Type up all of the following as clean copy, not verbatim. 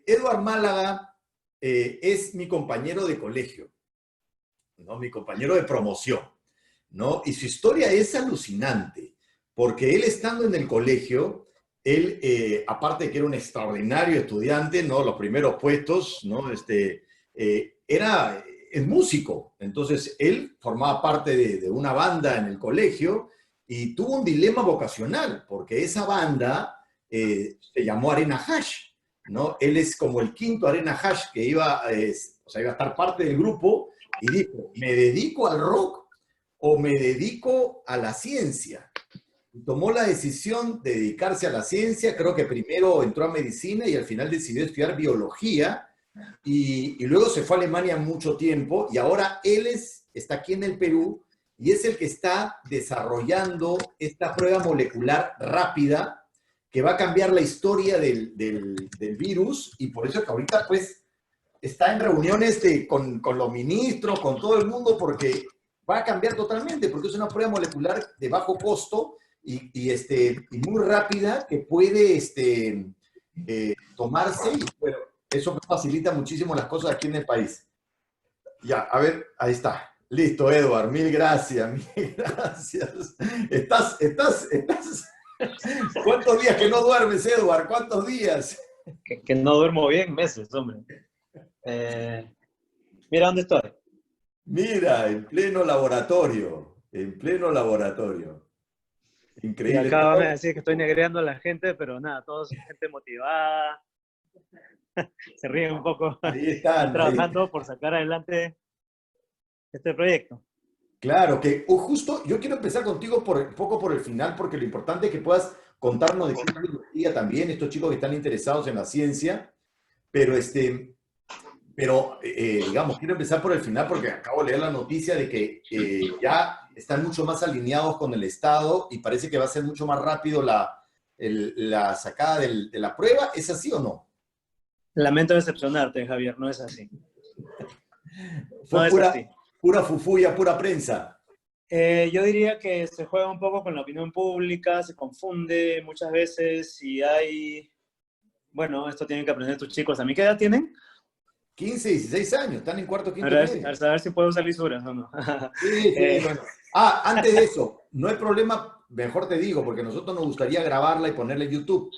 Edward Málaga es mi compañero de colegio, ¿no? Mi compañero de promoción, ¿no? Y su historia es alucinante, porque él estando en el colegio, él, aparte de que era un extraordinario estudiante, ¿no? Los primeros puestos, ¿no? Es músico. Entonces, él formaba parte de una banda en el colegio y tuvo un dilema vocacional, porque esa banda se llamó Arena Hash, ¿no? Él es como el quinto Arena Hash que iba, o sea, iba a estar parte del grupo y dijo, ¿me dedico al rock o me dedico a la ciencia? Y tomó la decisión de dedicarse a la ciencia, creo que primero entró a medicina y al final decidió estudiar biología y luego se fue a Alemania mucho tiempo y ahora él está aquí en el Perú y es el que está desarrollando esta prueba molecular rápida que va a cambiar la historia del virus y por eso que ahorita pues está en reuniones con los ministros, con todo el mundo, porque va a cambiar totalmente, porque es una prueba molecular de bajo costo y muy rápida que puede tomarse y bueno, eso facilita muchísimo las cosas aquí en el país. Ya, a ver, ahí está. Listo, Edward, mil gracias, mil gracias. Estás. ¿Cuántos días que no duermes, Edward? ¿Cuántos días? Que no duermo bien meses, hombre. Mira dónde estoy. Mira, en pleno laboratorio, en pleno laboratorio. Y Increíble. acá van a decir que estoy negreando a la gente, pero nada, todos son gente motivada. Se ríen un poco. Ahí están. Trabajando por sacar adelante este proyecto. Claro, que justo yo quiero empezar contigo un poco por el final, porque lo importante es que puedas contarnos de qué es biología también, estos chicos que están interesados en la ciencia, pero digamos, quiero empezar por el final porque acabo de leer la noticia de que ya están mucho más alineados con el Estado y parece que va a ser mucho más rápido la sacada de la prueba. ¿Es así o no? Lamento decepcionarte, Javier, no es así. Fue No es así. Pura fufuya, pura prensa. Yo diría que se juega un poco con la opinión pública, se confunde muchas veces y hay... Bueno, esto tienen que aprender tus chicos. ¿A mí qué edad tienen? 15, 16 años, están en cuarto, quinto medio. A ver si puedo usar lisuras o no. Sí, bueno. Antes de eso, no hay problema, mejor te digo, porque a nosotros nos gustaría grabarla y ponerla en YouTube.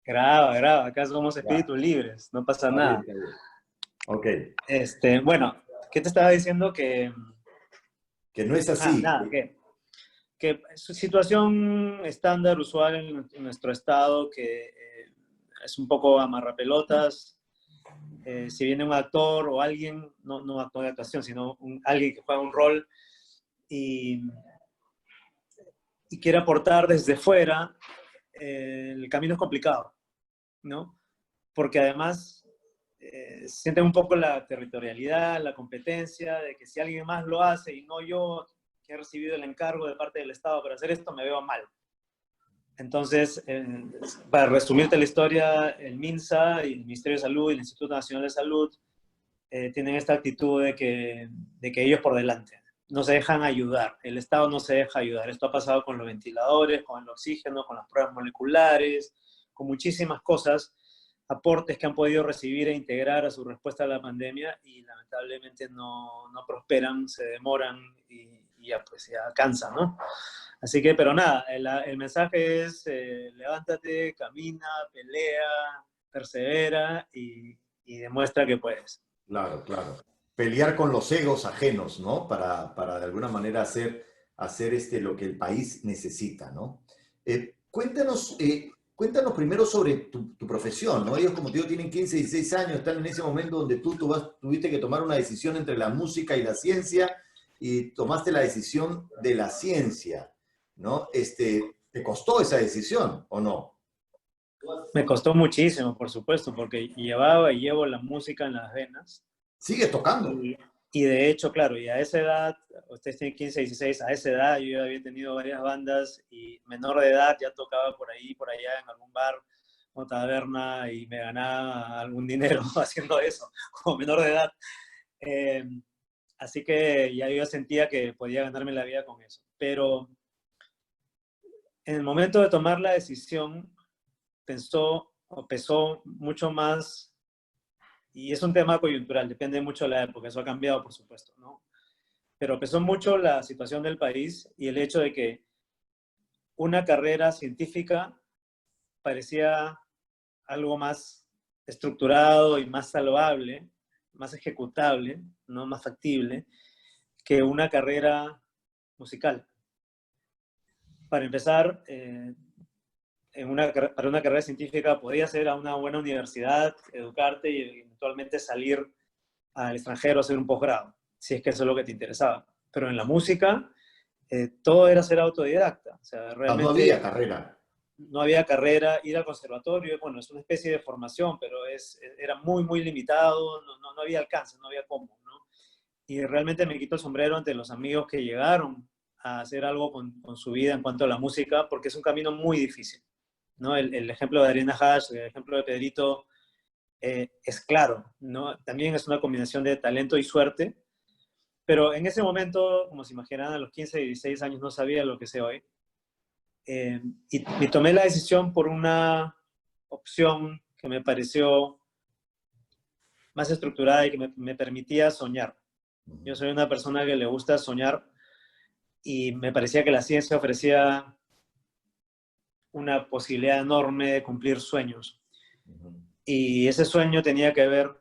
Graba, acá somos espíritus libres, no pasa nada. Está bien. Ok. Bueno, ¿qué te estaba diciendo? Que no es así. Nada, que su situación estándar, usual en nuestro estado, que es un poco amarrapelotas. Si viene un actor o alguien, no actor de actuación, sino alguien que juega un rol y quiere aportar desde fuera, el camino es complicado, ¿no? Porque además sienten un poco la territorialidad, la competencia, de que si alguien más lo hace y no yo, que he recibido el encargo de parte del Estado para hacer esto, me veo mal. Entonces, para resumirte la historia, el MINSA y el Ministerio de Salud y el Instituto Nacional de Salud tienen esta actitud de que ellos por delante no se dejan ayudar, el Estado no se deja ayudar. Esto ha pasado con los ventiladores, con el oxígeno, con las pruebas moleculares, con muchísimas cosas, aportes que han podido recibir e integrar a su respuesta a la pandemia y lamentablemente no prosperan, se demoran y ya pues ya cansan, ¿no? Así que, pero nada, el mensaje es levántate, camina, pelea, persevera y demuestra que puedes. Claro, claro. Pelear con los egos ajenos, ¿no? Para de alguna manera hacer lo que el país necesita, ¿no? Cuéntanos primero sobre tu profesión, ¿no? Ellos, como te digo, tienen 15, 16 años, están en ese momento donde tú tuviste que tomar una decisión entre la música y la ciencia y tomaste la decisión de la ciencia, ¿no? ¿Te costó esa decisión o no? Me costó muchísimo, por supuesto, porque llevaba y llevo la música en las venas. ¿Sigues tocando? Y de hecho, claro, y a esa edad, ustedes tienen 15, 16, a esa edad yo ya había tenido varias bandas y menor de edad ya tocaba por ahí, por allá en algún bar o taberna y me ganaba algún dinero haciendo eso, como menor de edad. Así que ya yo sentía que podía ganarme la vida con eso. Pero en el momento de tomar la decisión, o pesó mucho más, y es un tema coyuntural, depende mucho de la época, eso ha cambiado, por supuesto, ¿no? Pero pesó mucho la situación del país y el hecho de que una carrera científica parecía algo más estructurado y más salvable, más ejecutable, ¿no? Más factible, que una carrera musical. Para empezar, para una carrera científica podías ir a una buena universidad, educarte y eventualmente salir al extranjero a hacer un posgrado, si es que eso es lo que te interesaba. Pero en la música, todo era ser autodidacta. O sea, No había realmente carrera. no había carrera, ir al conservatorio, bueno, es una especie de formación, pero era muy, muy limitado, no había alcance, no había cómo, ¿no? Y realmente me quito el sombrero ante los amigos que llegaron a hacer algo con su vida en cuanto a la música, porque es un camino muy difícil, ¿no? El ejemplo de Arena Hash, el ejemplo de Pedrito, es claro, ¿no? También es una combinación de talento y suerte, pero en ese momento, como se imaginarán, a los 15 y 16 años no sabía lo que sé hoy. Y tomé la decisión por una opción que me pareció más estructurada y que me permitía soñar. Yo soy una persona que le gusta soñar y me parecía que la ciencia ofrecía una posibilidad enorme de cumplir sueños. Y ese sueño tenía que ver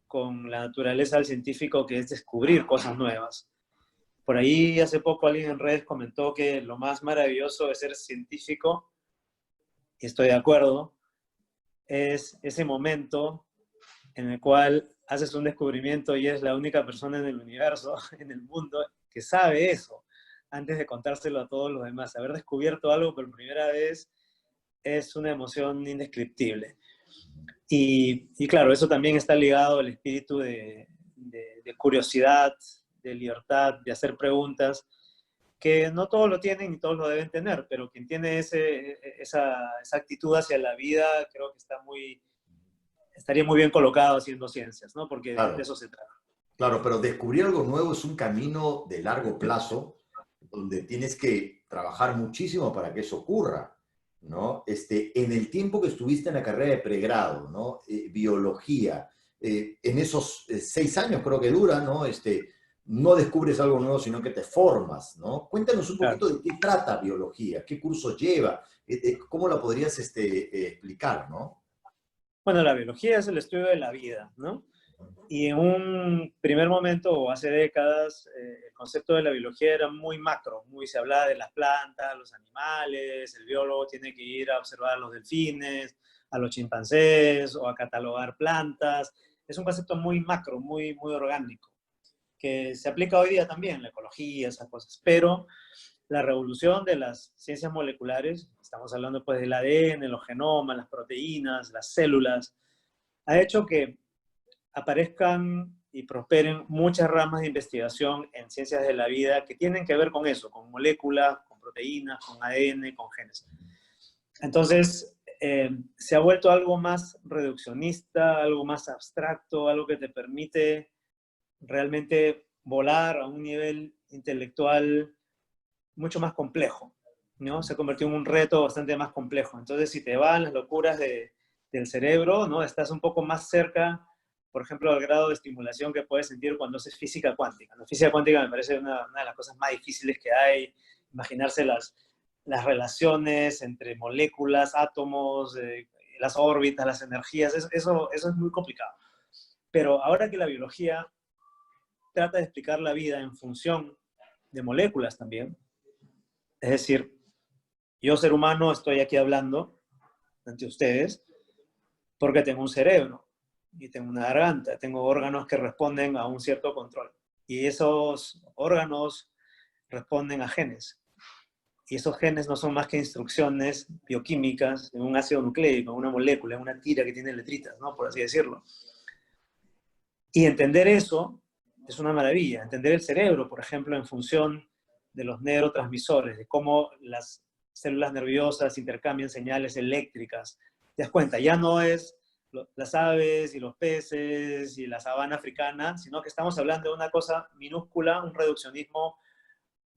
con la naturaleza del científico, que es descubrir cosas nuevas. Por ahí hace poco alguien en redes comentó que lo más maravilloso de ser científico, y estoy de acuerdo, es ese momento en el cual haces un descubrimiento y es la única persona en el universo, en el mundo, que sabe eso, antes de contárselo a todos los demás. Haber descubierto algo por primera vez es una emoción indescriptible. Y claro, eso también está ligado al espíritu de curiosidad, de libertad, de hacer preguntas, que no todos lo tienen y todos lo deben tener, pero quien tiene esa actitud hacia la vida creo que estaría muy bien colocado haciendo ciencias, ¿no? Porque de Claro, eso se trata. claro, pero descubrir algo nuevo es un camino de largo plazo donde tienes que trabajar muchísimo para que eso ocurra, ¿no? En el tiempo que estuviste en la carrera de pregrado, ¿no? Biología, en esos 6 años creo que dura, ¿no? No descubres algo nuevo, sino que te formas, ¿no? Cuéntanos un Claro. poquito de qué trata biología, qué cursos lleva, cómo la podrías explicar, ¿no? Bueno, la biología es el estudio de la vida, ¿no? Y en un primer momento, o hace décadas, el concepto de la biología era muy macro, se hablaba de las plantas, los animales, el biólogo tiene que ir a observar a los delfines, a los chimpancés, o a catalogar plantas. Es un concepto muy macro, muy orgánico, que se aplica hoy día también, la ecología, esas cosas. Pero la revolución de las ciencias moleculares, estamos hablando pues del ADN, los genomas, las proteínas, las células, ha hecho que aparezcan y prosperen muchas ramas de investigación en ciencias de la vida que tienen que ver con eso, con moléculas, con proteínas, con ADN, con genes. Entonces, se ha vuelto algo más reduccionista, algo más abstracto, algo que te permite realmente volar a un nivel intelectual mucho más complejo, ¿no? Se ha convertido en un reto bastante más complejo. Entonces, si te van las locuras del cerebro, ¿no? Estás un poco más cerca, por ejemplo, al grado de estimulación que puedes sentir cuando haces física cuántica. La física cuántica me parece una de las cosas más difíciles que hay, imaginarse las relaciones entre moléculas, átomos, las órbitas, las energías, eso es muy complicado. Pero ahora que la biología trata de explicar la vida en función de moléculas también, es decir, yo ser humano estoy aquí hablando ante ustedes porque tengo un cerebro y tengo una garganta, tengo órganos que responden a un cierto control. Y esos órganos responden a genes. Y esos genes no son más que instrucciones bioquímicas en un ácido nucleico, en una molécula, en una tira que tiene letritas, ¿no? Por así decirlo. Y entender eso es una maravilla. Entender el cerebro, por ejemplo, en función de los neurotransmisores, de cómo las células nerviosas intercambian señales eléctricas. Te das cuenta, ya no es las aves y los peces y la sabana africana, sino que estamos hablando de una cosa minúscula, un reduccionismo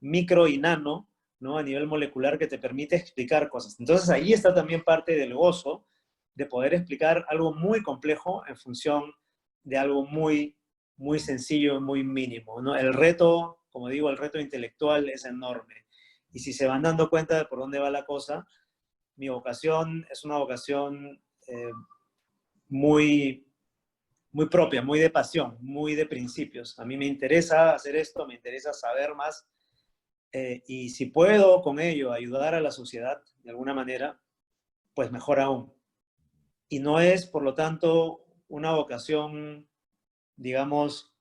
micro y nano, ¿no? A nivel molecular que te permite explicar cosas. Entonces ahí está también parte del gozo de poder explicar algo muy complejo en función de algo muy, muy sencillo, muy mínimo, ¿no? El reto, como digo, el reto intelectual es enorme. Y si se van dando cuenta de por dónde va la cosa, mi vocación es una vocación muy, muy propia, muy de pasión, muy de principios. A mí me interesa hacer esto, me interesa saber más, y si puedo con ello ayudar a la sociedad de alguna manera, pues mejor aún. Y no es, por lo tanto, una vocación, digamos,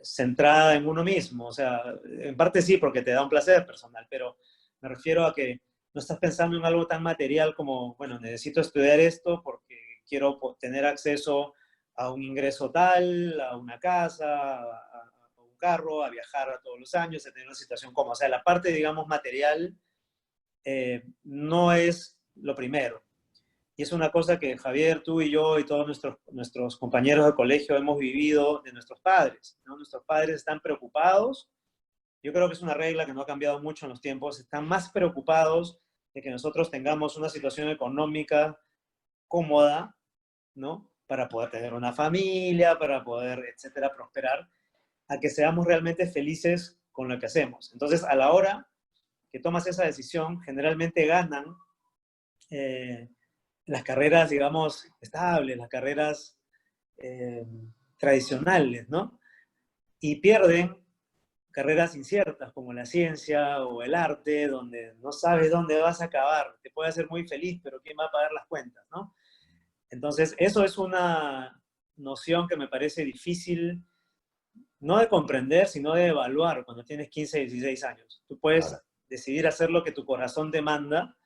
centrada en uno mismo. O sea, en parte sí, porque te da un placer personal, pero me refiero a que no estás pensando en algo tan material como, bueno, necesito estudiar esto porque quiero tener acceso a un ingreso tal, a una casa, a un carro, a viajar a todos los años, a tener una situación cómoda. O sea, la parte, digamos, material no es lo primero. Y es una cosa que Javier, tú y yo y todos nuestros compañeros de colegio hemos vivido de nuestros padres, ¿no? Nuestros padres están preocupados. Yo creo que es una regla que no ha cambiado mucho en los tiempos. Están más preocupados de que nosotros tengamos una situación económica cómoda, ¿no? Para poder tener una familia, para poder, etcétera, prosperar, a que seamos realmente felices con lo que hacemos. Entonces, a la hora que tomas esa decisión, generalmente ganan las carreras, digamos, estables, las carreras eh, tradicionales, ¿no? Y pierden carreras inciertas como la ciencia o el arte, donde no sabes dónde vas a acabar. Te puede hacer muy feliz, pero ¿quién va a pagar las cuentas, no? Entonces, eso es una noción que me parece difícil, no de comprender, sino de evaluar cuando tienes 15, 16 años. Tú puedes Claro. decidir hacer lo que tu corazón te manda,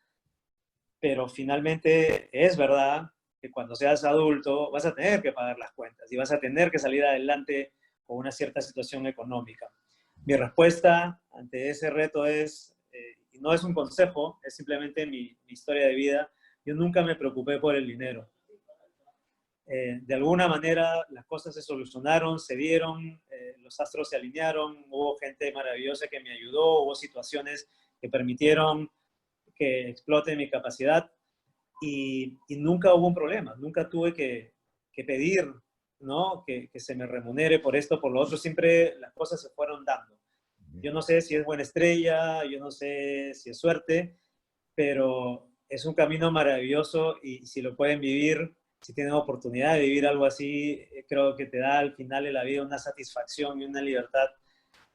pero finalmente es verdad que cuando seas adulto vas a tener que pagar las cuentas y vas a tener que salir adelante con una cierta situación económica. Mi respuesta ante ese reto es, y no es un consejo, es simplemente mi historia de vida, yo nunca me preocupé por el dinero. De alguna manera las cosas se solucionaron, se dieron, los astros se alinearon, hubo gente maravillosa que me ayudó, hubo situaciones que permitieron que explote mi capacidad y nunca hubo un problema, nunca tuve que pedir, ¿no? Que se me remunere por esto, por lo otro, siempre las cosas se fueron dando. Yo no sé si es buena estrella, yo no sé si es suerte, pero es un camino maravilloso y si lo pueden vivir, si tienen oportunidad de vivir algo así, creo que te da al final de la vida una satisfacción y una libertad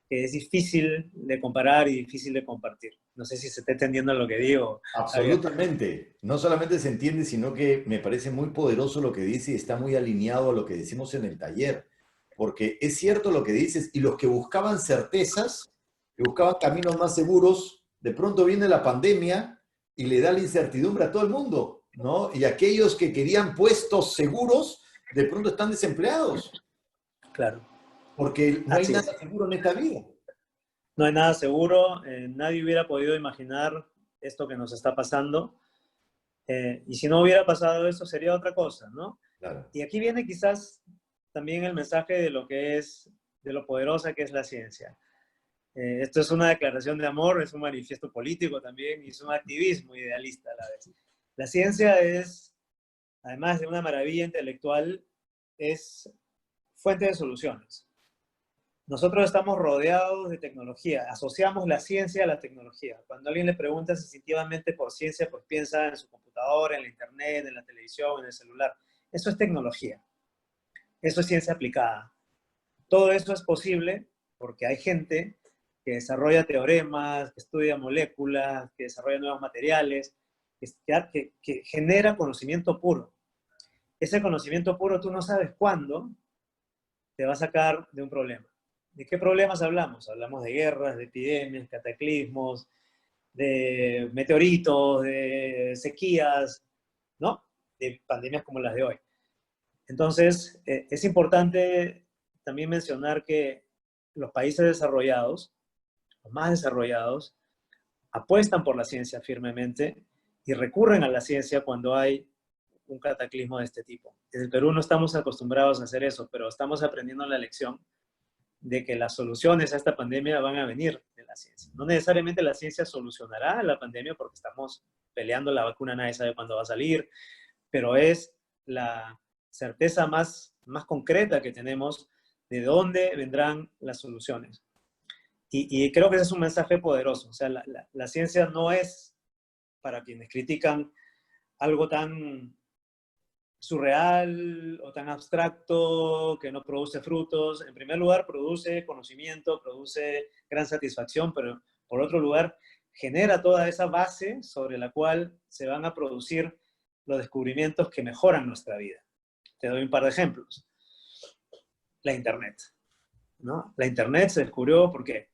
que es difícil de comparar y difícil de compartir. No sé si se está entendiendo lo que digo, Javier. Absolutamente. No solamente se entiende, sino que me parece muy poderoso lo que dice y está muy alineado a lo que decimos en el taller. Porque es cierto lo que dices, y los que buscaban certezas, que buscaban caminos más seguros, de pronto viene la pandemia y le da la incertidumbre a todo el mundo, ¿no? Y aquellos que querían puestos seguros, de pronto están desempleados, Claro, porque no hay así nada es. seguro en esta vida. No hay nada seguro, nadie hubiera podido imaginar esto que nos está pasando, y si no hubiera pasado eso sería otra cosa, ¿no? Claro. Y aquí viene quizás también el mensaje de lo que es, de lo poderosa que es la ciencia. Esto es una declaración de amor, es un manifiesto político también y es un activismo idealista a la vez. La ciencia es, además de una maravilla intelectual, es fuente de soluciones. Nosotros estamos rodeados de tecnología, asociamos la ciencia a la tecnología. Cuando alguien le pregunta sensitivamente por ciencia, pues piensa en su computadora, en la internet, en la televisión, en el celular. Eso es tecnología, eso es ciencia aplicada. Todo esto es posible porque hay gente que desarrolla teoremas, que estudia moléculas, que desarrolla nuevos materiales, que genera conocimiento puro. Ese conocimiento puro tú no sabes cuándo te va a sacar de un problema. ¿De qué problemas hablamos? Hablamos de guerras, de epidemias, cataclismos, de meteoritos, de sequías, ¿no? De pandemias como las de hoy. Entonces, es importante también mencionar que los países desarrollados, los más desarrollados, apuestan por la ciencia firmemente y recurren a la ciencia cuando hay un cataclismo de este tipo. En el Perú no estamos acostumbrados a hacer eso, pero estamos aprendiendo la lección de que las soluciones a esta pandemia van a venir de la ciencia. No necesariamente la ciencia solucionará la pandemia porque estamos peleando la vacuna, nadie sabe cuándo va a salir, pero es la certeza más concreta que tenemos de dónde vendrán las soluciones. Y creo que ese es un mensaje poderoso. O sea, la ciencia no es, para quienes critican, algo tan surreal o tan abstracto que no produce frutos. En primer lugar, produce conocimiento, produce gran satisfacción, pero por otro lugar, genera toda esa base sobre la cual se van a producir los descubrimientos que mejoran nuestra vida. Te doy un par de ejemplos. La Internet, ¿no? La Internet se descubrió, ¿por qué?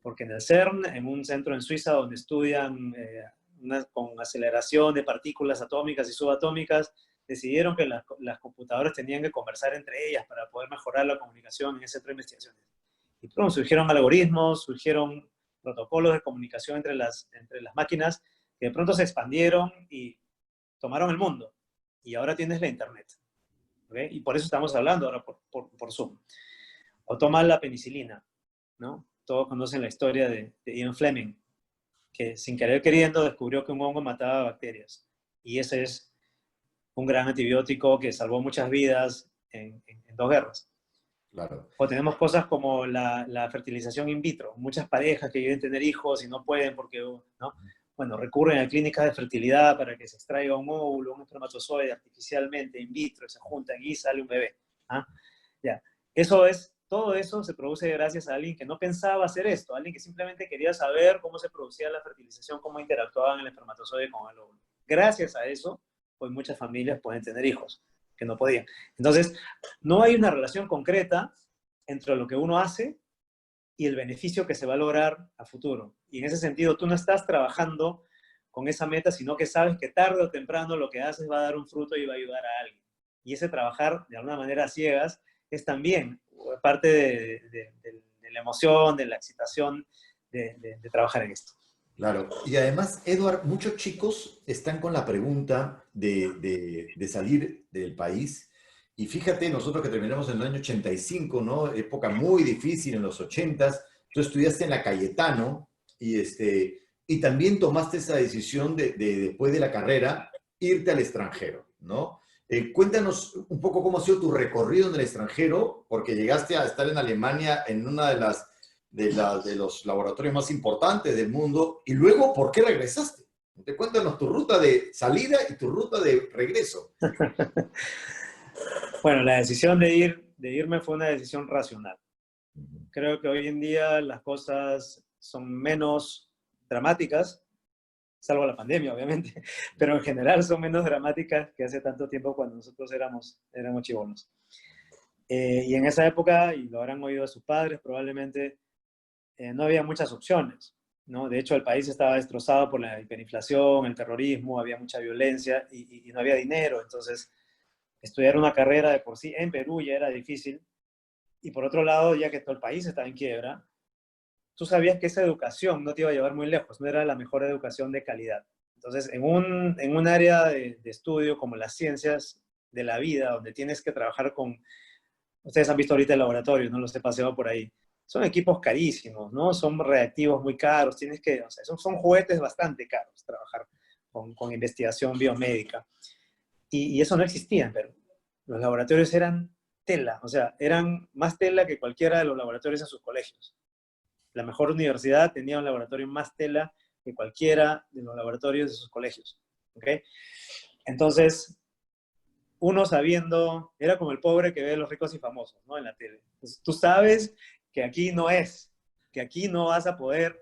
Porque en el CERN, en un centro en Suiza donde estudian con aceleración de partículas atómicas y subatómicas, decidieron que las computadoras tenían que conversar entre ellas para poder mejorar la comunicación en ese centro de investigaciones. Y pronto surgieron algoritmos, surgieron protocolos de comunicación entre las máquinas que de pronto se expandieron y tomaron el mundo. Y ahora tienes la Internet. ¿Okay? Y por eso estamos hablando ahora por Zoom. O toma la penicilina, ¿no? Todos conocen la historia de Ian Fleming, que sin querer queriendo descubrió que un hongo mataba bacterias. Y ese es un gran antibiótico que salvó muchas vidas en 2 guerras. Claro. O tenemos cosas como la fertilización in vitro. Muchas parejas que quieren tener hijos y no pueden porque, ¿no? Bueno, recurren a clínicas de fertilidad para que se extraiga un óvulo, un espermatozoide artificialmente in vitro, se juntan y sale un bebé. ¿Ah? Ya. Todo eso se produce gracias a alguien que no pensaba hacer esto, alguien que simplemente quería saber cómo se producía la fertilización, cómo interactuaban el espermatozoide con el óvulo. Gracias a eso, hoy muchas familias pueden tener hijos que no podían. Entonces, no hay una relación concreta entre lo que uno hace y el beneficio que se va a lograr a futuro. Y en ese sentido, tú no estás trabajando con esa meta, sino que sabes que tarde o temprano lo que haces va a dar un fruto y va a ayudar a alguien. Y ese trabajar de alguna manera a ciegas es también parte de la emoción, de la excitación de trabajar en esto. Claro, y además, Edward, muchos chicos están con la pregunta de salir del país. Y fíjate, nosotros que terminamos en el año 85, ¿no? Época muy difícil en los 80s. Tú estudiaste en la Cayetano y también tomaste esa decisión después de la carrera, irte al extranjero, ¿no? Cuéntanos un poco cómo ha sido tu recorrido en el extranjero, porque llegaste a estar en Alemania en una de los laboratorios más importantes del mundo, y luego, ¿por qué regresaste? Cuéntanos tu ruta de salida y tu ruta de regreso. Bueno, la decisión de irme fue una decisión racional. Creo que hoy en día las cosas son menos dramáticas, salvo la pandemia, obviamente, pero en general son menos dramáticas que hace tanto tiempo cuando nosotros éramos chibolos. Y en esa época, y lo habrán oído a sus padres probablemente, no había muchas opciones, ¿no? De hecho, el país estaba destrozado por la hiperinflación, el terrorismo, había mucha violencia y no había dinero. Entonces, estudiar una carrera de por sí en Perú ya era difícil. Y por otro lado, ya que todo el país estaba en quiebra, tú sabías que esa educación no te iba a llevar muy lejos, no era la mejor educación de calidad. Entonces, en un área de estudio como las ciencias de la vida, donde tienes que trabajar con, ustedes han visto ahorita el laboratorio, no los he paseado por ahí, son equipos carísimos, ¿no? Son reactivos muy caros, o sea, son juguetes bastante caros trabajar con investigación biomédica. Y eso no existía en Perú. Los laboratorios eran tela, o sea, eran más tela que cualquiera de los laboratorios en sus colegios. La mejor universidad tenía un laboratorio más tela que cualquiera de los laboratorios de sus colegios. ¿Okay? Entonces, uno sabiendo, era como el pobre que ve a los ricos y famosos, ¿no? En la tele. Entonces, tú sabes que aquí no es, que aquí no vas a poder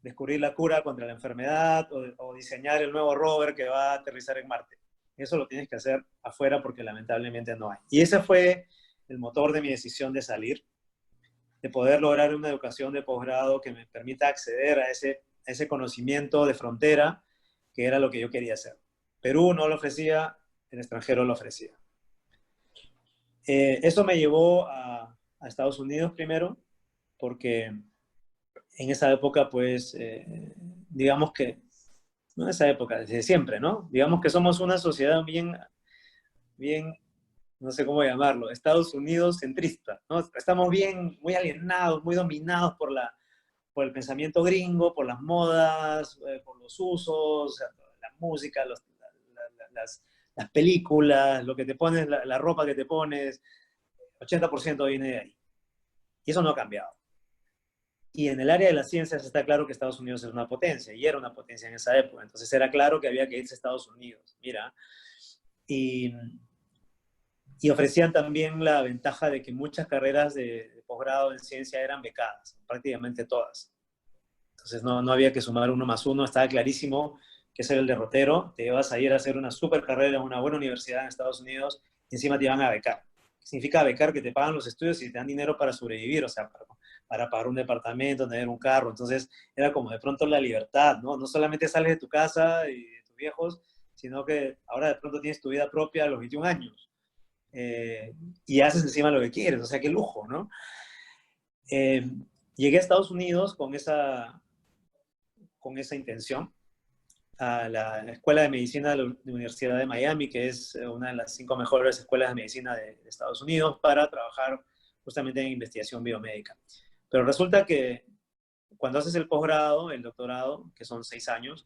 descubrir la cura contra la enfermedad o diseñar el nuevo rover que va a aterrizar en Marte. Eso lo tienes que hacer afuera porque lamentablemente no hay. Y ese fue el motor de mi decisión de salir, de poder lograr una educación de posgrado que me permita acceder a ese conocimiento de frontera, que era lo que yo quería hacer. Perú no lo ofrecía, el extranjero lo ofrecía. Eso me llevó a Estados Unidos primero, porque en esa época, pues, digamos que, no en esa época, desde siempre, ¿no? Digamos que somos una sociedad bien, no sé cómo llamarlo, Estados Unidos centrista, ¿no? Estamos muy alienados, muy dominados por el pensamiento gringo, por las modas, por los usos, la música, las las películas, lo que te pones, la ropa que te pones, 80% viene de ahí. Y eso no ha cambiado. Y en el área de las ciencias está claro que Estados Unidos es una potencia, y era una potencia en esa época. Entonces era claro que había que irse a Estados Unidos. Mira, y, y ofrecían también la ventaja de que muchas carreras de posgrado en ciencia eran becadas, prácticamente todas. Entonces no había que sumar 1+1, estaba clarísimo que ese era el derrotero, te ibas a ir a hacer una super carrera en una buena universidad en Estados Unidos y encima te iban a becar. Significa becar que te pagan los estudios y te dan dinero para sobrevivir, o sea, para pagar un departamento, tener un carro. Entonces era como de pronto la libertad, ¿no? No solamente sales de tu casa y de tus viejos, sino que ahora de pronto tienes tu vida propia a los 21 años. Y haces encima lo que quieres, o sea, qué lujo, ¿no? Llegué a Estados Unidos con esa intención, a la Escuela de Medicina de la Universidad de Miami, que es una de las 5 mejores escuelas de medicina de Estados Unidos, para trabajar justamente en investigación biomédica. Pero resulta que cuando haces el posgrado, el doctorado, que son 6 años,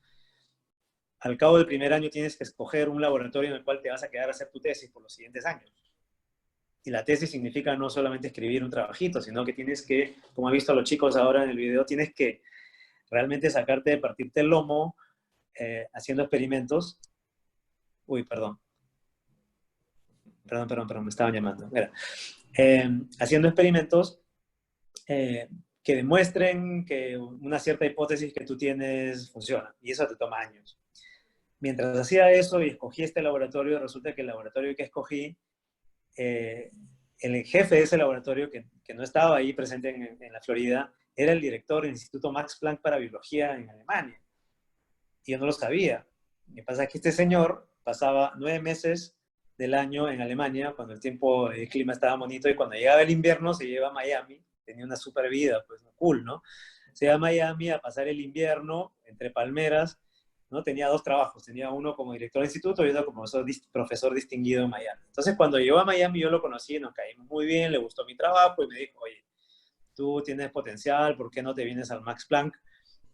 al cabo del primer año tienes que escoger un laboratorio en el cual te vas a quedar a hacer tu tesis por los siguientes años. Y la tesis significa no solamente escribir un trabajito, sino que tienes que, como han visto los chicos ahora en el video, tienes que realmente partirte el lomo, haciendo experimentos. Uy, perdón, me estaban llamando. Mira, haciendo experimentos que demuestren que una cierta hipótesis que tú tienes funciona. Y eso te toma años. Mientras hacía eso y escogí este laboratorio, resulta que el laboratorio que escogí, el jefe de ese laboratorio, que no estaba ahí presente en la Florida, era el director del Instituto Max Planck para Biología en Alemania. Y yo no lo sabía. Lo que pasa es que este señor pasaba 9 meses del año en Alemania, cuando el clima estaba bonito, y cuando llegaba el invierno se iba a Miami. Tenía una super vida, pues cool, ¿no? Se iba a Miami a pasar el invierno entre palmeras, ¿no? Tenía 2 trabajos. Tenía uno como director de instituto y otro como profesor distinguido en Miami. Entonces, cuando llegó a Miami, yo lo conocí, nos caímos muy bien, le gustó mi trabajo y me dijo, oye, tú tienes potencial, ¿por qué no te vienes al Max Planck?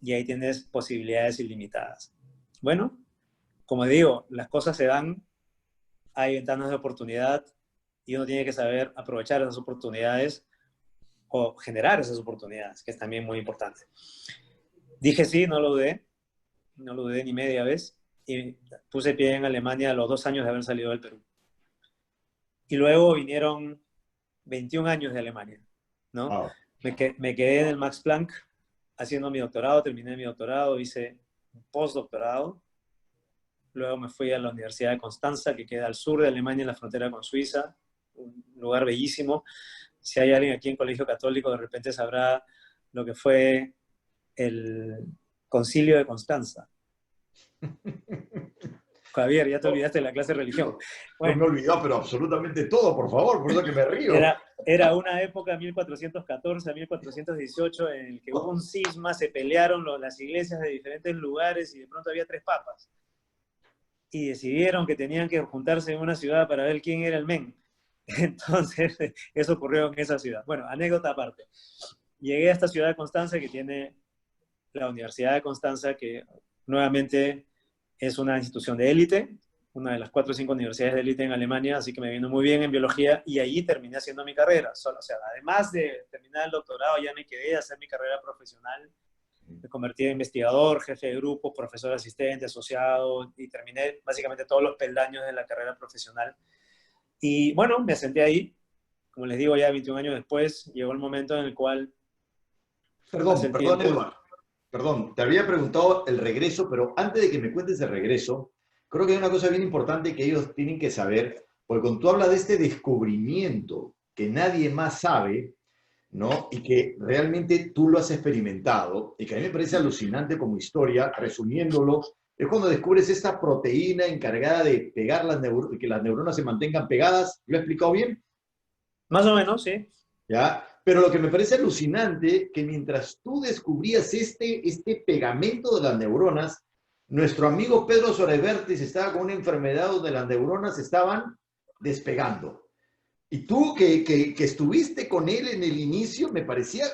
Y ahí tienes posibilidades ilimitadas. Bueno, como digo, las cosas se dan, hay ventanas de oportunidad y uno tiene que saber aprovechar esas oportunidades o generar esas oportunidades, que es también muy importante. Dije sí, no lo dudé ni media vez, y puse pie en Alemania a los 2 años de haber salido del Perú. Y luego vinieron 21 años de Alemania, ¿no? Wow. Me quedé en el Max Planck haciendo mi doctorado, terminé mi doctorado, hice un postdoctorado. Luego me fui a la Universidad de Constanza, que queda al sur de Alemania, en la frontera con Suiza, un lugar bellísimo. Si hay alguien aquí en Colegio Católico, de repente sabrá lo que fue el Concilio de Constanza. Javier, ya te olvidaste de la clase de religión. Bueno, no me he olvidado, pero absolutamente todo, por favor, por eso que me río. Era una época, 1414 a 1418, en el que hubo un cisma, se pelearon las iglesias de diferentes lugares y de pronto había 3 papas. Y decidieron que tenían que juntarse en una ciudad para ver quién era el men. Entonces, eso ocurrió en esa ciudad. Bueno, anécdota aparte. Llegué a esta ciudad de Constanza, que tiene la Universidad de Constanza, que nuevamente es una institución de élite, una de las 4 o 5 universidades de élite en Alemania, así que me vino muy bien en biología, y allí terminé haciendo mi carrera. O sea, además de terminar el doctorado, ya me quedé a hacer mi carrera profesional. Me convertí en investigador, jefe de grupo, profesor asistente, asociado, y terminé básicamente todos los peldaños de la carrera profesional. Y bueno, me senté ahí. Como les digo, ya 21 años después, llegó el momento en el cual... Perdón, Eduardo. Perdón, te había preguntado el regreso, pero antes de que me cuentes el regreso, creo que hay una cosa bien importante que ellos tienen que saber, porque cuando tú hablas de este descubrimiento que nadie más sabe, ¿no? Y que realmente tú lo has experimentado, y que a mí me parece alucinante como historia, resumiéndolo, es cuando descubres esta proteína encargada de pegar que las neuronas se mantengan pegadas. ¿Lo he explicado bien? Más o menos, sí. ¿Ya? Pero lo que me parece alucinante, que mientras tú descubrías este pegamento de las neuronas, nuestro amigo Pedro Sorevertis estaba con una enfermedad donde las neuronas estaban despegando. Y tú que estuviste con él en el inicio, me parecía,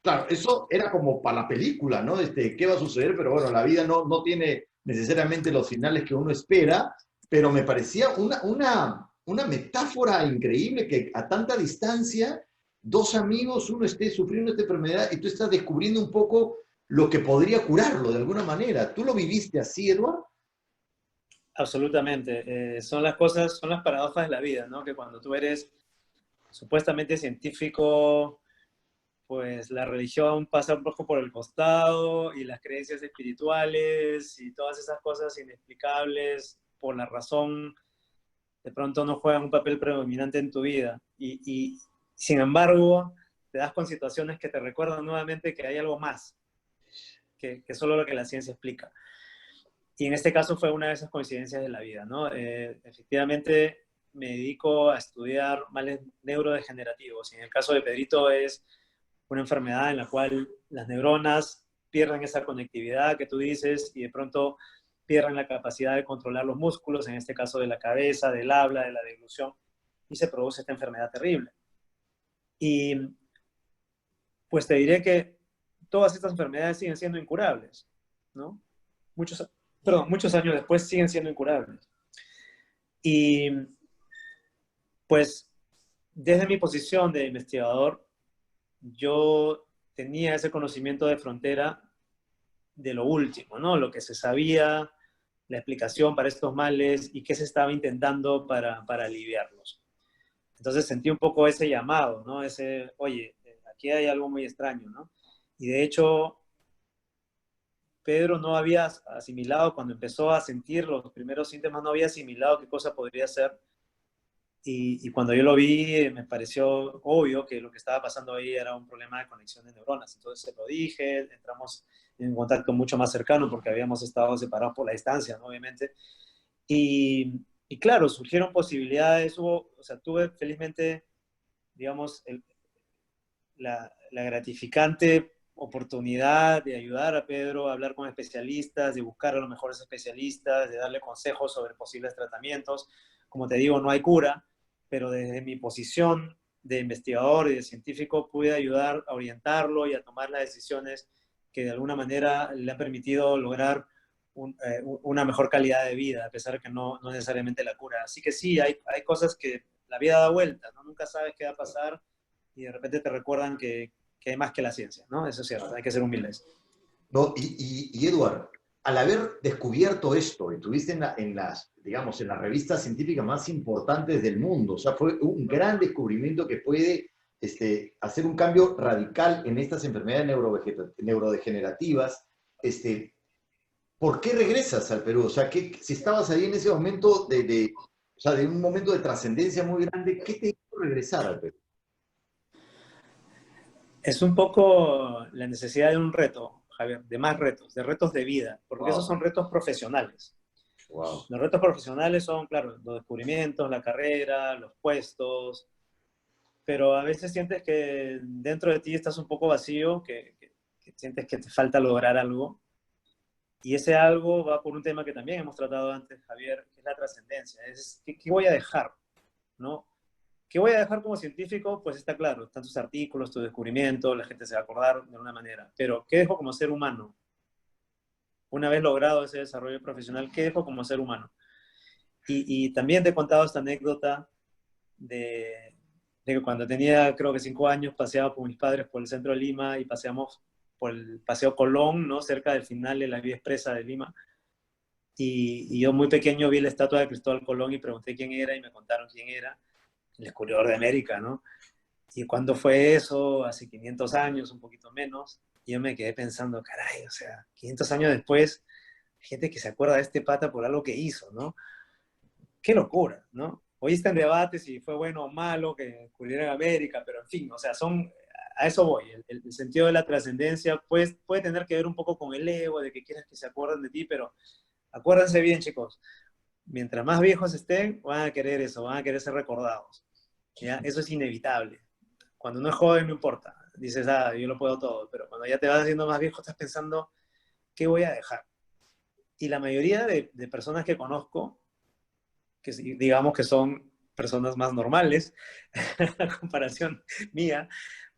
claro, eso era como para la película, ¿no? ¿Qué va a suceder? Pero bueno, la vida no tiene necesariamente los finales que uno espera, pero me parecía una metáfora increíble que a tanta distancia, dos amigos, uno esté sufriendo esta enfermedad y tú estás descubriendo un poco lo que podría curarlo de alguna manera. ¿Tú lo viviste así, Eduardo? Absolutamente. Son las cosas, son las paradojas de la vida, ¿no? Que cuando tú eres supuestamente científico, pues la religión pasa un poco por el costado y las creencias espirituales y todas esas cosas inexplicables por la razón de pronto no juegan un papel predominante en tu vida. Y sin embargo, te das con situaciones que te recuerdan nuevamente que hay algo más que solo lo que la ciencia explica. Y en este caso fue una de esas coincidencias de la vida, ¿no? Efectivamente, me dedico a estudiar males neurodegenerativos. Y en el caso de Pedrito es una enfermedad en la cual las neuronas pierden esa conectividad que tú dices y de pronto pierden la capacidad de controlar los músculos, en este caso de la cabeza, del habla, de la deglución, y se produce esta enfermedad terrible. Y pues te diré que todas estas enfermedades siguen siendo incurables, ¿no? Muchos años después siguen siendo incurables. Y pues desde mi posición de investigador, yo tenía ese conocimiento de frontera de lo último, ¿no? Lo que se sabía, la explicación para estos males y qué se estaba intentando para aliviarlos. Entonces sentí un poco ese llamado, ¿no? Ese, oye, aquí hay algo muy extraño, ¿no? Y de hecho, Pedro no había asimilado, cuando empezó a sentir los primeros síntomas, no había asimilado qué cosa podría ser. Y cuando yo lo vi, me pareció obvio que lo que estaba pasando ahí era un problema de conexión de neuronas. Entonces se lo dije, entramos en contacto mucho más cercano porque habíamos estado separados por la distancia, ¿no? Obviamente. Y claro, surgieron posibilidades, o sea, tuve felizmente, digamos, la gratificante oportunidad de ayudar a Pedro a hablar con especialistas, de buscar a los mejores especialistas, de darle consejos sobre posibles tratamientos. Como te digo, no hay cura, pero desde mi posición de investigador y de científico pude ayudar a orientarlo y a tomar las decisiones que de alguna manera le han permitido lograr una mejor calidad de vida, a pesar de que no necesariamente la cura. Así que sí, hay cosas que la vida da vuelta, ¿no? Nunca sabes qué va a pasar y de repente te recuerdan que hay más que la ciencia, ¿no? Eso es cierto, hay que ser humildes. No, Edward, al haber descubierto esto, estuviste digamos, en las revistas científicas más importantes del mundo, o sea, fue un gran descubrimiento que puede hacer un cambio radical en estas enfermedades neurodegenerativas. ¿Por qué regresas al Perú? O sea, si estabas ahí en ese momento o sea, de un momento de trascendencia muy grande, ¿qué te hizo regresar al Perú? Es un poco la necesidad de un reto, Javier, de más retos, de retos de vida, porque esos Wow, son retos profesionales. wow. Los retos profesionales son, claro, los descubrimientos, la carrera, los puestos, pero a veces sientes que dentro de ti estás un poco vacío, que sientes que te falta lograr algo. Y ese algo va por un tema que también hemos tratado antes, Javier, que es la trascendencia. ¿Qué voy a dejar? ¿No? ¿Qué voy a dejar como científico? Pues está claro, están tus artículos, tu descubrimiento, la gente se va a acordar de una manera. Pero, ¿qué dejo como ser humano? Una vez logrado ese desarrollo profesional, ¿qué dejo como ser humano? Y también te he contado esta anécdota de que cuando tenía, creo que 5 años, paseaba con mis padres por el centro de Lima y paseamos por el Paseo Colón, ¿no? Cerca del final de la vía expresa de Lima. Y yo muy pequeño vi la estatua de Cristóbal Colón y pregunté quién era y me contaron quién era, el descubridor de América, ¿no? ¿Y cuándo fue eso? Hace 500 años, un poquito menos. Y yo me quedé pensando, caray, o sea, 500 años después, gente que se acuerda de este pata por algo que hizo, ¿no? Qué locura, ¿no? Hoy está en debate si fue bueno o malo que descubrieran América, pero en fin, o sea, a eso voy. El sentido de la trascendencia pues, puede tener que ver un poco con el ego, de que quieras que se acuerden de ti, pero acuérdense bien, chicos, mientras más viejos estén, van a querer eso, van a querer ser recordados. ¿Ya? Eso es inevitable. Cuando uno es joven no importa, dices, yo lo puedo todo, pero cuando ya te vas haciendo más viejo estás pensando, ¿qué voy a dejar? Y la mayoría de personas que conozco, que digamos que son personas más normales, a comparación mía,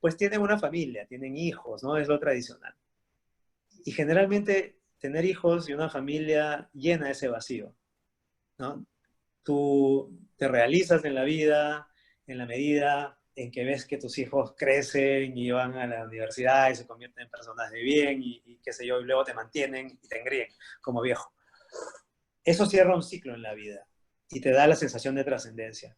pues tienen una familia, tienen hijos, ¿no? Es lo tradicional. Y generalmente tener hijos y una familia llena ese vacío, ¿no? tú te realizas en la vida en la medida en que ves que tus hijos crecen y van a la universidad y se convierten en personas de bien y qué sé yo, y luego te mantienen y te engríen como viejo. Eso cierra un ciclo en la vida y te da la sensación de trascendencia.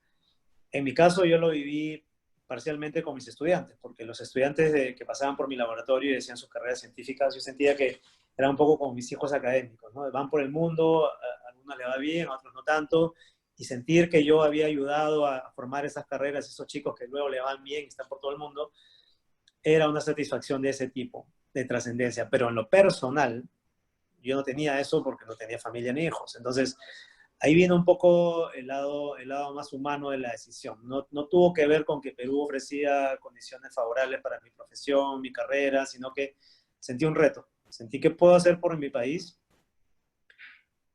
En mi caso, yo lo viví parcialmente con mis estudiantes, porque los estudiantes que pasaban por mi laboratorio y decían sus carreras científicas, yo sentía que era un poco como mis hijos académicos, ¿no? Van por el mundo, a algunos le va bien, a otros no tanto, y sentir que yo había ayudado a formar esas carreras, esos chicos que luego le van bien y están por todo el mundo, era una satisfacción de ese tipo, de trascendencia. Pero en lo personal, yo no tenía eso porque no tenía familia ni hijos. Entonces, ahí viene un poco el lado más humano de la decisión. No, no tuvo que ver con que Perú ofrecía condiciones favorables para mi profesión, mi carrera, sino que sentí un reto. Sentí que puedo hacer por mi país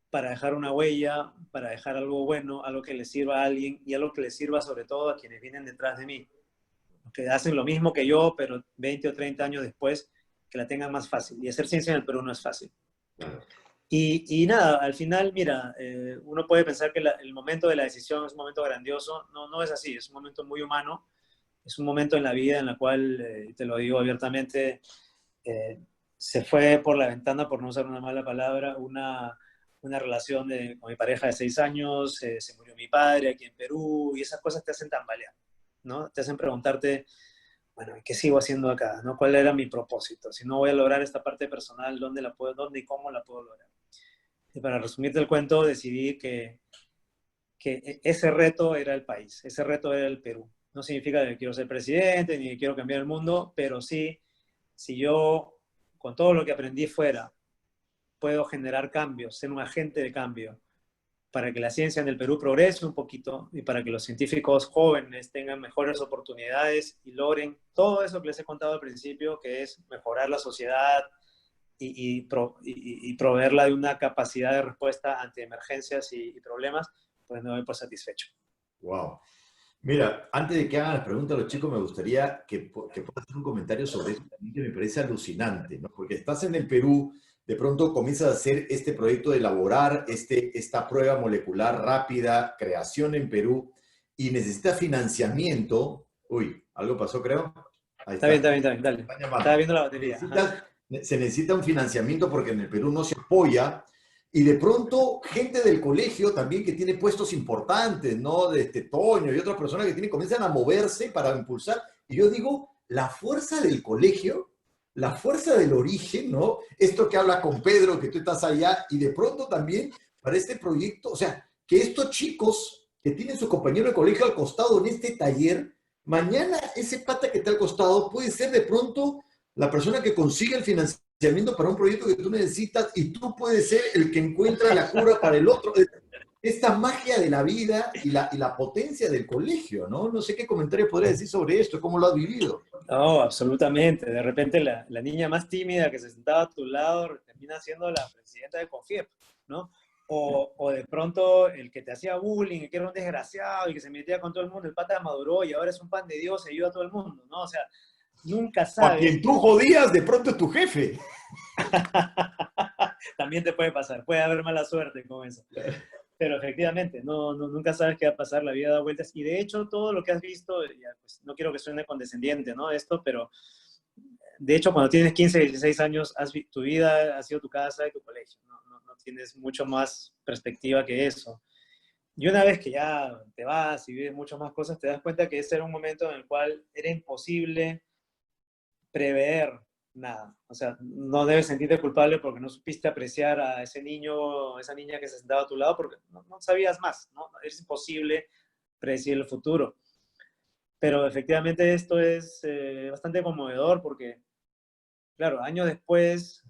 para dejar una huella, para dejar algo bueno, algo que le sirva a alguien y algo que le sirva sobre todo a quienes vienen detrás de mí, que hacen lo mismo que yo, pero 20 o 30 años después, que la tengan más fácil. Y hacer ciencia en el Perú no es fácil. Claro. Y nada, al final, mira, uno puede pensar que el momento de la decisión es un momento grandioso. No, no es así, es un momento muy humano. Es un momento en la vida en la cual, te lo digo abiertamente, eh, se fue por la ventana, por no usar una mala palabra, una relación con mi pareja de 6 años, se murió mi padre aquí en Perú, y esas cosas te hacen tambalear, ¿no? Te hacen preguntarte, bueno, ¿qué sigo haciendo acá? ¿No? ¿Cuál era mi propósito? Si no voy a lograr esta parte personal, ¿dónde y cómo la puedo lograr? Y para resumirte el cuento, decidí que ese reto era el país, ese reto era el Perú. No significa que quiero ser presidente ni que quiero cambiar el mundo, pero sí, si yo, con todo lo que aprendí fuera, puedo generar cambios, ser un agente de cambio, para que la ciencia en el Perú progrese un poquito y para que los científicos jóvenes tengan mejores oportunidades y logren todo eso que les he contado al principio, que es mejorar la sociedad, y proveerla de una capacidad de respuesta ante emergencias y problemas, pues me doy por satisfecho. Wow. Mira, antes de que hagan las preguntas a los chicos, me gustaría que puedas hacer un comentario sobre eso también, que me parece alucinante, ¿no? Porque estás en el Perú, de pronto comienzas a hacer este proyecto de elaborar esta prueba molecular rápida, creación en Perú, y necesitas financiamiento. Uy, algo pasó, creo. Ahí Está bien, está. está bien, está bien, dale. Están Estaba llamando. viendo la batería. Ajá. Se necesita un financiamiento porque en el Perú no se apoya. Y de pronto, gente del colegio también que tiene puestos importantes, ¿no? De Toño y otras personas que comienzan a moverse para impulsar. Y yo digo, la fuerza del colegio, la fuerza del origen, ¿no? Esto que habla con Pedro, que tú estás allá, y de pronto también para este proyecto, o sea, que estos chicos que tienen su compañero de colegio al costado en este taller, mañana ese pata que está al costado puede ser de pronto la persona que consigue el financiamiento para un proyecto que tú necesitas y tú puedes ser el que encuentra la cura para el otro. Esta magia de la vida y la potencia del colegio, ¿no? No sé qué comentario podrías decir sobre esto, cómo lo has vivido. No, absolutamente. De repente la niña más tímida que se sentaba a tu lado termina siendo la presidenta de CONFIEP, ¿no? O de pronto el que te hacía bullying, que era un desgraciado y que se metía con todo el mundo, el pata maduró y ahora es un pan de Dios y ayuda a todo el mundo, ¿no? O sea, nunca O a sabes. quien tú jodías, de pronto es tu jefe. También te puede pasar, puede haber mala suerte con eso. Pero efectivamente, nunca sabes qué va a pasar, la vida da vueltas. Y de hecho, todo lo que has visto, ya, pues, no quiero que suene condescendiente, ¿no? Esto, pero de hecho, cuando tienes 15, 16 años, tu vida ha sido tu casa y tu colegio. No tienes mucho más perspectiva que eso. Y una vez que ya te vas y vives muchas más cosas, te das cuenta que ese era un momento en el cual era imposible prever nada. O sea, no debes sentirte culpable porque no supiste apreciar a ese niño o esa niña que se sentaba a tu lado porque no sabías más, ¿no? Es imposible predecir el futuro. Pero efectivamente esto es bastante conmovedor porque, claro, años después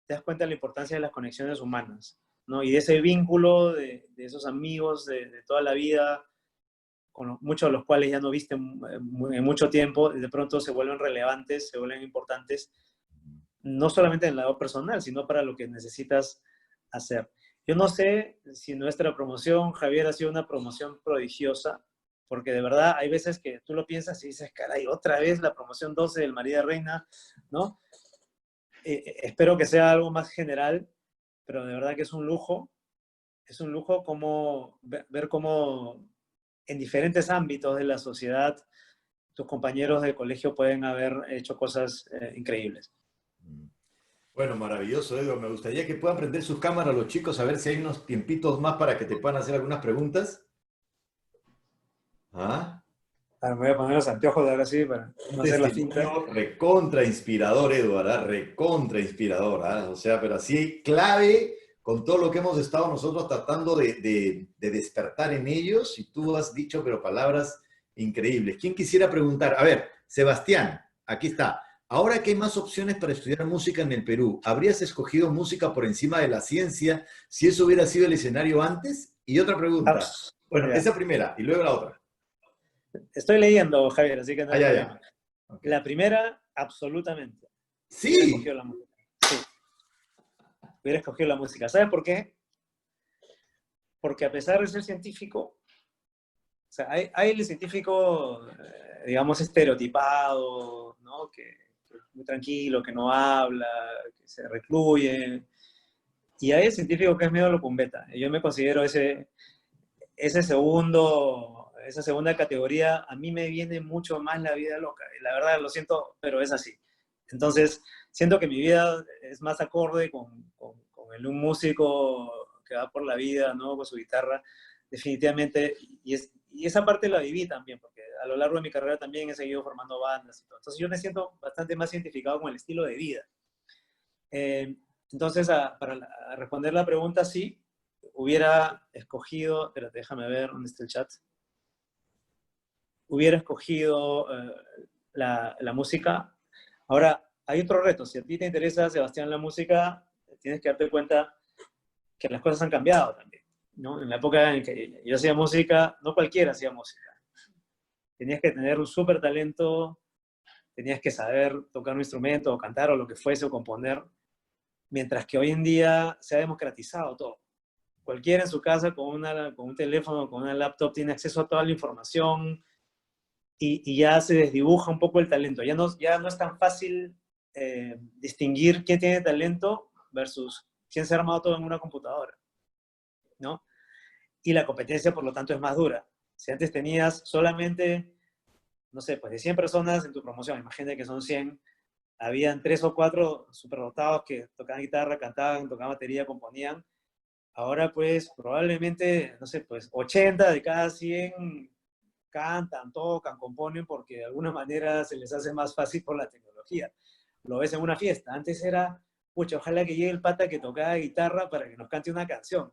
te das cuenta de la importancia de las conexiones humanas, ¿no? Y de ese vínculo de esos amigos de toda la vida, muchos de los cuales ya no viste en mucho tiempo, de pronto se vuelven relevantes, se vuelven importantes, no solamente en el lado personal, sino para lo que necesitas hacer. Yo no sé si nuestra promoción, Javier, ha sido una promoción prodigiosa, porque de verdad hay veces que tú lo piensas y dices, caray, otra vez la promoción 12 del María Reina, ¿no? Espero que sea algo más general, pero de verdad que es un lujo es un lujo ver cómo en diferentes ámbitos de la sociedad tus compañeros de colegio pueden haber hecho cosas increíbles. Bueno, maravilloso, Edward. Me gustaría que puedan prender sus cámaras los chicos, a ver si hay unos tiempitos más para que te puedan hacer algunas preguntas. ¿Ah? Ahora me voy a poner los anteojos ahora sí para no hacer la finta. Recontra inspirador, Edward, ¿ah? Recontra inspirador, ¿ah? O sea, pero así clave con todo lo que hemos estado nosotros tratando de despertar en ellos, y tú has dicho, pero palabras increíbles. ¿Quién quisiera preguntar? A ver, Sebastián, aquí está. Ahora que hay más opciones para estudiar música en el Perú, ¿habrías escogido música por encima de la ciencia si eso hubiera sido el escenario antes? Y otra pregunta. Bueno, esa primera, y luego la otra. Estoy leyendo, Javier, así que no hay problema. Okay. La primera, absolutamente. Sí. Hubiera escogido la música. Sí. Hubiera escogido la música. ¿Sabes por qué? Porque a pesar de ser científico, o sea, hay el científico, digamos, estereotipado, ¿no? Que es muy tranquilo, que no habla, que se recluye. Y hay el científico que es medio locumbeta. Yo me considero esa segunda categoría. A mí me viene mucho más la vida loca. Y la verdad, lo siento, pero es así. Entonces, siento que mi vida es más acorde con el un músico que va por la vida, ¿no? Con su guitarra, definitivamente. Y esa parte la viví también, porque a lo largo de mi carrera también he seguido formando bandas y todo. Entonces, yo me siento bastante más identificado con el estilo de vida. Entonces, para responder la pregunta, sí, hubiera escogido, espérate, déjame ver dónde está el chat. Hubiera escogido la música. Ahora, hay otro reto. Si a ti te interesa, Sebastián, la música, tienes que darte cuenta que las cosas han cambiado también, ¿no? En la época en que yo hacía música, no cualquiera hacía música. Tenías que tener un súper talento, tenías que saber tocar un instrumento o cantar o lo que fuese o componer. Mientras que hoy en día se ha democratizado todo. Cualquiera en su casa con un teléfono, con una laptop, tiene acceso a toda la información y ya se desdibuja un poco el talento. Ya no es tan fácil distinguir quién tiene talento versus quién se ha armado todo en una computadora, ¿no? Y la competencia, por lo tanto, es más dura. Si antes tenías solamente, no sé, pues de 100 personas en tu promoción, imagínate que son 100, habían 3 o 4 superdotados que tocaban guitarra, cantaban, tocaban batería, componían. Ahora, pues, probablemente, no sé, pues 80 de cada 100 cantan, tocan, componen, porque de alguna manera se les hace más fácil por la tecnología. Lo ves en una fiesta. Antes era, pucha, ojalá que llegue el pata que tocaba guitarra para que nos cante una canción.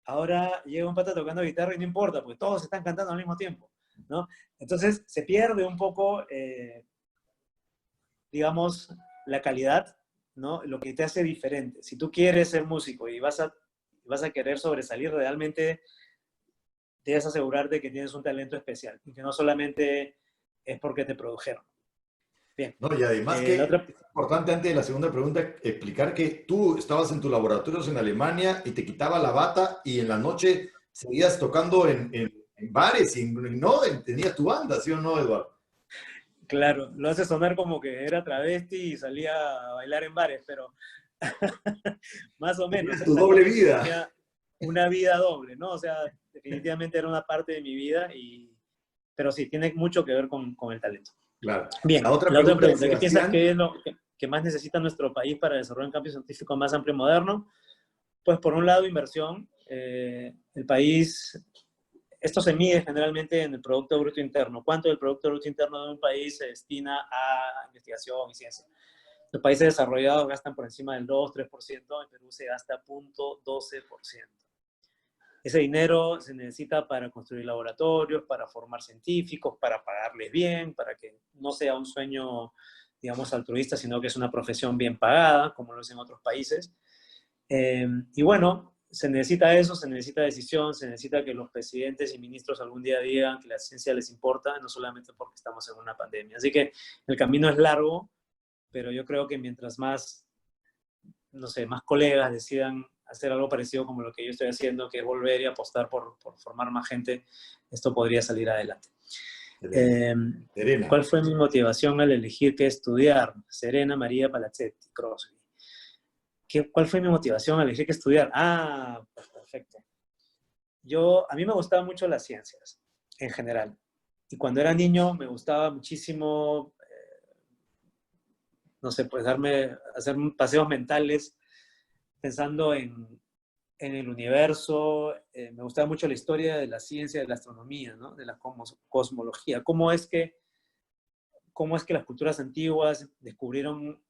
Ahora llega un pata tocando guitarra y no importa, porque todos están cantando al mismo tiempo, ¿no? Entonces, se pierde un poco... digamos, la calidad, ¿no? Lo que te hace diferente. Si tú quieres ser músico y vas a querer sobresalir, realmente debes asegurarte que tienes un talento especial y que no solamente es porque te produjeron. Bien. No, y además que es importante, antes de la segunda pregunta, explicar que tú estabas en tus laboratorios en Alemania y te quitaba la bata y en la noche seguías tocando en bares y no tenías tu banda, ¿sí o no, Eduardo? Claro, lo hace sonar como que era travesti y salía a bailar en bares, pero más o menos. Tu doble vida. Tenía una vida doble, ¿no? O sea, definitivamente era una parte de mi vida, pero sí, tiene mucho que ver con el talento. Claro. Bien, la otra pregunta, ¿qué piensas que es lo que más necesita nuestro país para desarrollar un cambio científico más amplio y moderno? Pues por un lado, inversión. El país... Esto se mide generalmente en el Producto Bruto Interno. ¿Cuánto del Producto Bruto Interno de un país se destina a investigación y ciencia? Los países desarrollados gastan por encima del 2-3%, en Perú se gasta 0.12%. Ese dinero se necesita para construir laboratorios, para formar científicos, para pagarles bien, para que no sea un sueño, digamos, altruista, sino que es una profesión bien pagada, como lo es en otros países. Y bueno, se necesita eso, se necesita decisión, se necesita que los presidentes y ministros algún día digan que la ciencia les importa, no solamente porque estamos en una pandemia. Así que el camino es largo, pero yo creo que mientras más, no sé, más colegas decidan hacer algo parecido como lo que yo estoy haciendo, que es volver y apostar por formar más gente, esto podría salir adelante. Serena. ¿Cuál fue mi motivación al elegir qué estudiar? Serena María Palazzetti, Crosby. ¿Cuál fue mi motivación al elegir qué estudiar? Ah, pues perfecto. a mí me gustaban mucho las ciencias, en general. Y cuando era niño me gustaba muchísimo, no sé, pues hacer paseos mentales pensando en el universo. Me gustaba mucho la historia de la ciencia, de la astronomía, ¿no? De la cosmología. Cómo es que las culturas antiguas descubrieron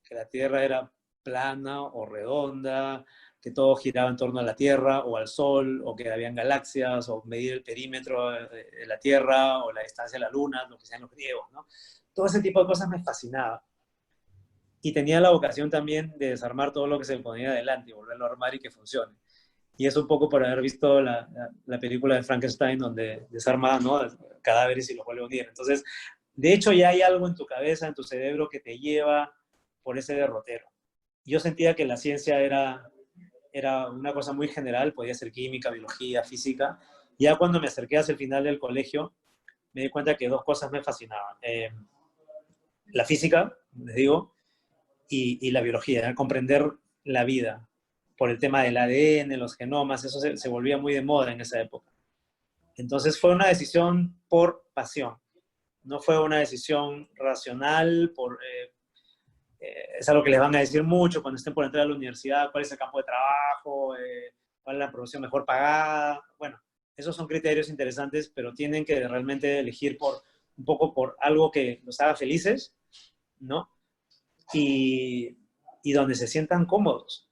que la Tierra era plana o redonda, que todo giraba en torno a la Tierra o al Sol, o que habían galaxias, o medir el perímetro de la Tierra, o la distancia de la Luna, lo que sean los griegos, ¿no? Todo ese tipo de cosas me fascinaba. Y tenía la vocación también de desarmar todo lo que se me ponía adelante y volverlo a armar y que funcione. Y es un poco por haber visto la película de Frankenstein, donde desarma, ¿no?, cadáveres y los vuelve a unir. Entonces, de hecho, ya hay algo en tu cabeza, en tu cerebro, que te lleva por ese derrotero. Yo sentía que la ciencia era una cosa muy general, podía ser química, biología, física. Ya cuando me acerqué hacia el final del colegio, me di cuenta que dos cosas me fascinaban. La física, les digo, y la biología, comprender la vida, por el tema del ADN, los genomas, eso se volvía muy de moda en esa época. Entonces fue una decisión por pasión, no fue una decisión racional, es algo que les van a decir mucho cuando estén por entrar a la universidad, cuál es el campo de trabajo, cuál es la profesión mejor pagada. Bueno, esos son criterios interesantes, pero tienen que realmente elegir un poco por algo que los haga felices, ¿no? Y donde se sientan cómodos.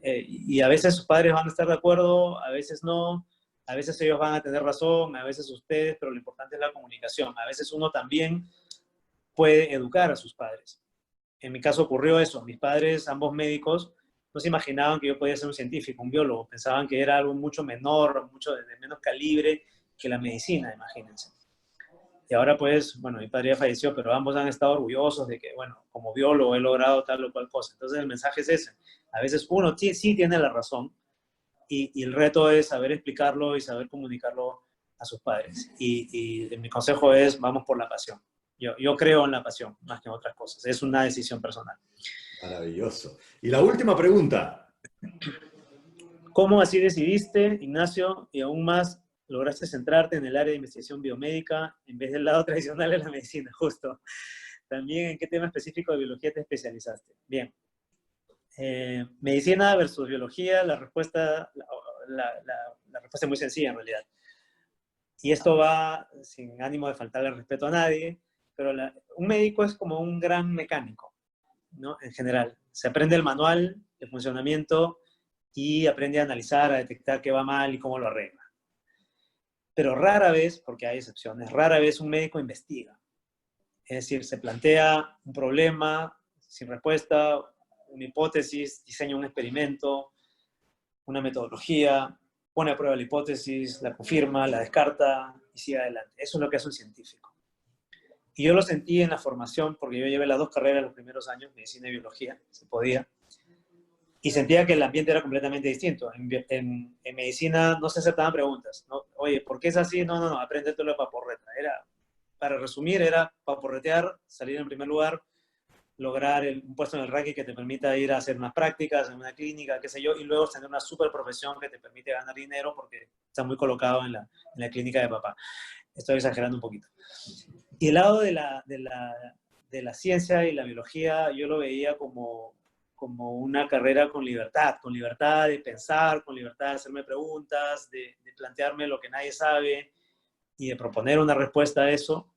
Y a veces sus padres van a estar de acuerdo, a veces no, a veces ellos van a tener razón, a veces ustedes, pero lo importante es la comunicación. A veces uno también puede educar a sus padres. En mi caso ocurrió eso. Mis padres, ambos médicos, no se imaginaban que yo podía ser un científico, un biólogo. Pensaban que era algo mucho menor, mucho de menos calibre que la medicina, imagínense. Y ahora pues, bueno, mi padre ya falleció, pero ambos han estado orgullosos de que, bueno, como biólogo he logrado tal o cual cosa. Entonces el mensaje es ese. A veces uno sí tiene la razón y el reto es saber explicarlo y saber comunicarlo a sus padres. Y mi consejo es, vamos por la pasión. Yo creo en la pasión más que en otras cosas. Es una decisión personal. Maravilloso. Y la última pregunta. ¿Cómo así decidiste, Ignacio, y aún más lograste centrarte en el área de investigación biomédica en vez del lado tradicional de la medicina, justo? También, ¿en qué tema específico de biología te especializaste? Bien. Medicina versus biología, la respuesta es muy sencilla en realidad. Y esto va sin ánimo de faltarle respeto a nadie, pero un médico es como un gran mecánico, ¿no? En general. Se aprende el manual de funcionamiento y aprende a analizar, a detectar qué va mal y cómo lo arregla. Pero rara vez, porque hay excepciones, rara vez un médico investiga. Es decir, se plantea un problema sin respuesta, una hipótesis, diseña un experimento, una metodología, pone a prueba la hipótesis, la confirma, la descarta y sigue adelante. Eso es lo que hace un científico. Y yo lo sentí en la formación, porque yo llevé las dos carreras los primeros años, medicina y biología, se podía, y sentía que el ambiente era completamente distinto. En medicina no se aceptaban preguntas, ¿no? Oye, ¿por qué es así? No, apréndetelo de paporreta. Para resumir, era paporretear, salir en primer lugar, lograr un puesto en el ranking que te permita ir a hacer unas prácticas en una clínica, qué sé yo, y luego tener una super profesión que te permite ganar dinero porque estás muy colocado en la clínica de papá. Estoy exagerando un poquito. Y el lado de la ciencia y la biología, yo lo veía como una carrera con libertad de pensar, con libertad de hacerme preguntas, de plantearme lo que nadie sabe y de proponer una respuesta a eso.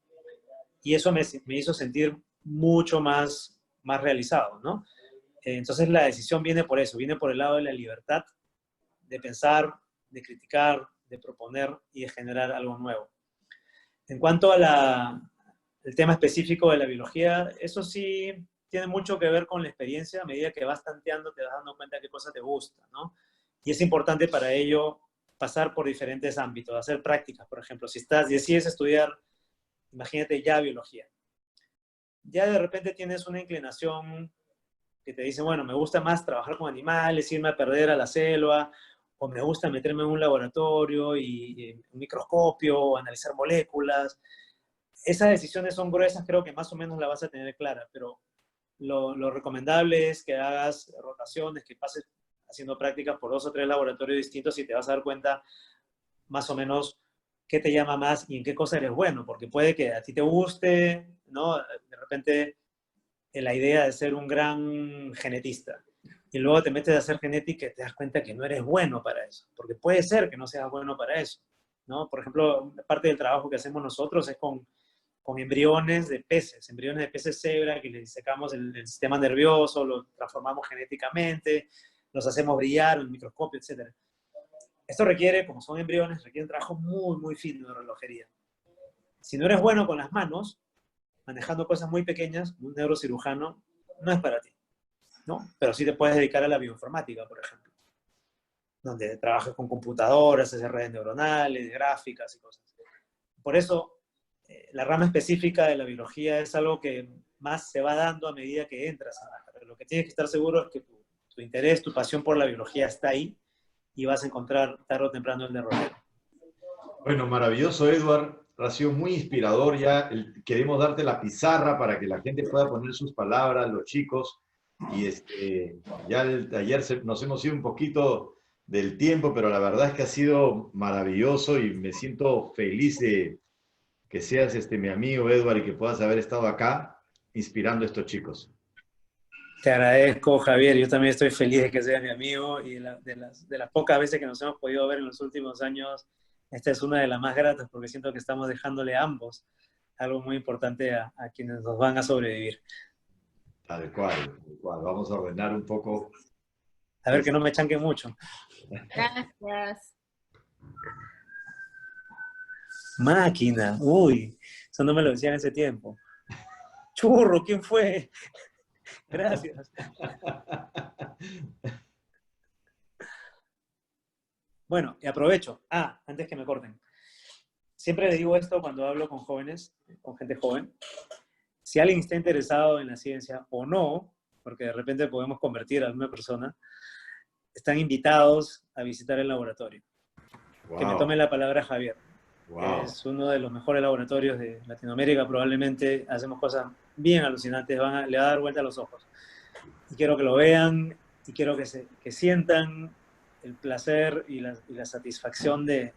Y eso me hizo sentir mucho más realizado, ¿no? Entonces la decisión viene por eso, viene por el lado de la libertad, de pensar, de criticar, de proponer y de generar algo nuevo. En cuanto a el tema específico de la biología, eso sí tiene mucho que ver con la experiencia. A medida que vas tanteando, te vas dando cuenta qué cosa te gusta, ¿no? Y es importante para ello pasar por diferentes ámbitos, hacer prácticas, por ejemplo. Si decides estudiar, imagínate ya biología. Ya de repente tienes una inclinación que te dice, bueno, me gusta más trabajar con animales, irme a perder a la selva, o me gusta meterme en un laboratorio y un microscopio, o analizar moléculas. Esas decisiones son gruesas, creo que más o menos la vas a tener clara, pero lo recomendable es que hagas rotaciones, que pases haciendo prácticas por 2 o 3 laboratorios distintos y te vas a dar cuenta más o menos qué te llama más y en qué cosa eres bueno, porque puede que a ti te guste, ¿no? De repente la idea de ser un gran genetista y luego te metes a hacer genética y te das cuenta que no eres bueno para eso, porque puede ser que no seas bueno para eso, ¿no? Por ejemplo, parte del trabajo que hacemos nosotros es con embriones de peces cebra, que les disecamos el sistema nervioso, los transformamos genéticamente, los hacemos brillar en el microscopio, etc. Esto requiere, como son embriones, requiere un trabajo muy, muy fino de relojería. Si no eres bueno con las manos, manejando cosas muy pequeñas, un neurocirujano no es para ti, ¿no? Pero sí te puedes dedicar a la bioinformática, por ejemplo, donde trabajas con computadoras, haces redes neuronales, gráficas y cosas. Por eso, la rama específica de la biología es algo que más se va dando a medida que entras en la carrera. Lo que tienes que estar seguro es que tu interés, tu pasión por la biología está ahí y vas a encontrar tarde o temprano el derrotero. Bueno, maravilloso, Edward. Ha sido muy inspirador. Ya queremos darte la pizarra para que la gente pueda poner sus palabras, los chicos. Y ya ayer nos hemos ido un poquito del tiempo, pero la verdad es que ha sido maravilloso y me siento feliz de que seas mi amigo, Edward, y que puedas haber estado acá inspirando a estos chicos. Te agradezco, Javier. Yo también estoy feliz de que seas mi amigo y de las pocas veces que nos hemos podido ver en los últimos años, esta es una de las más gratas porque siento que estamos dejándole a ambos algo muy importante a quienes nos van a sobrevivir. Tal cual, tal cual. Vamos a ordenar un poco. A ver que no me chanque mucho. Gracias. Máquina, uy, eso no me lo decían en ese tiempo. Churro, ¿quién fue? Gracias. Bueno, y aprovecho. Antes que me corten. Siempre le digo esto cuando hablo con jóvenes, con gente joven. Si alguien está interesado en la ciencia o no, porque de repente podemos convertir a una persona, están invitados a visitar el laboratorio. Wow. Que me tome la palabra Javier. Wow. Es uno de los mejores laboratorios de Latinoamérica. Probablemente hacemos cosas bien alucinantes. Le va a dar vuelta a los ojos. Y quiero que lo vean y quiero que sientan el placer y la satisfacción de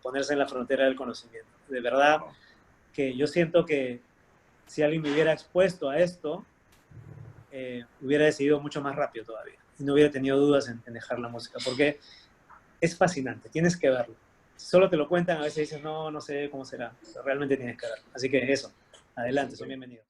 ponerse en la frontera del conocimiento. De verdad que yo siento que si alguien me hubiera expuesto a esto, hubiera decidido mucho más rápido todavía. Y no hubiera tenido dudas en dejar la música, porque es fascinante, tienes que verlo. Si solo te lo cuentan, a veces dices, no sé cómo será, pero realmente tienes que verlo. Así que eso, adelante, son bienvenidos.